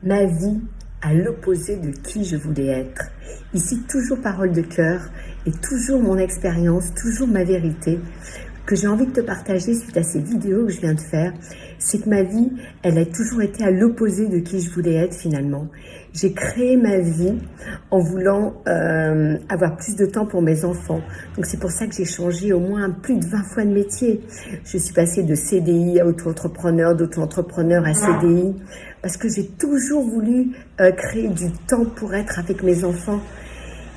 ma vie à l'opposé de qui je voulais être. Ici, toujours parole de cœur et toujours mon expérience, toujours ma vérité que j'ai envie de te partager suite à ces vidéos que je viens de faire. C'est que ma vie, elle a toujours été à l'opposé de qui je voulais être finalement. J'ai créé ma vie en voulant avoir plus de temps pour mes enfants. Donc c'est pour ça que j'ai changé au moins plus de 20 fois de métier. Je suis passée de CDI à auto-entrepreneur, d'auto-entrepreneur à CDI, parce que j'ai toujours voulu créer du temps pour être avec mes enfants.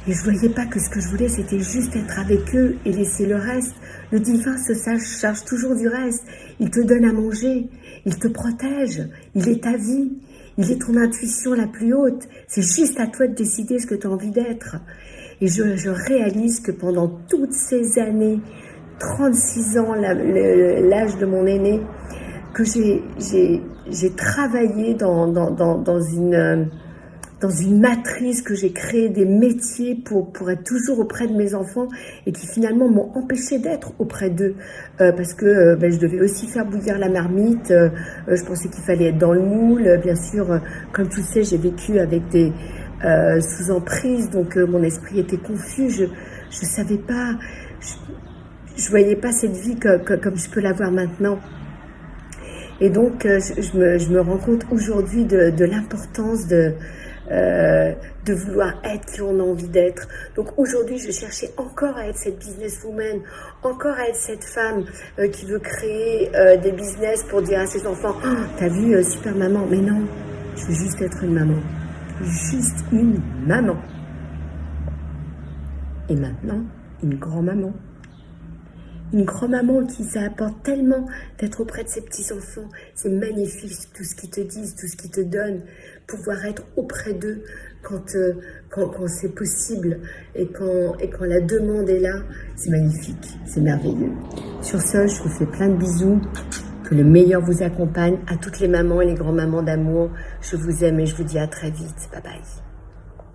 Et je voyais pas que ce que je voulais, c'était juste être avec eux et laisser le reste. Le divin se charge toujours du reste. Il te donne à manger, il te protège, il est ta vie, il est ton intuition la plus haute. C'est juste à toi de décider ce que tu as envie d'être. Et je réalise que pendant toutes ces années, 36 ans, l'âge de mon aîné, que j'ai travaillé dans une matrice, que j'ai créé des métiers pour être toujours auprès de mes enfants et qui finalement m'ont empêché d'être auprès d'eux parce que je devais aussi faire bouillir la marmite, je pensais qu'il fallait être dans le moule, bien sûr, comme tu le sais, j'ai vécu avec des sous emprise, donc mon esprit était confus, je savais pas, je voyais pas cette vie comme je peux la voir maintenant. Et donc je me rends compte aujourd'hui de l'importance de vouloir être qui on a envie d'être. Donc aujourd'hui, je cherchais encore à être cette businesswoman, encore à être cette femme qui veut créer des business pour dire à ses enfants oh, t'as vu, super maman. Mais non, je veux juste être une maman. Juste une maman. Et maintenant, une grand-maman. Une grand-maman qui ça apporte tellement d'être auprès de ses petits-enfants. C'est magnifique tout ce qu'ils te disent, tout ce qu'ils te donnent. Pouvoir être auprès d'eux quand c'est possible et quand la demande est là, c'est magnifique, c'est merveilleux. Sur ce, je vous fais plein de bisous. Que le meilleur vous accompagne. À toutes les mamans et les grands-mamans d'amour, je vous aime et je vous dis à très vite. Bye bye.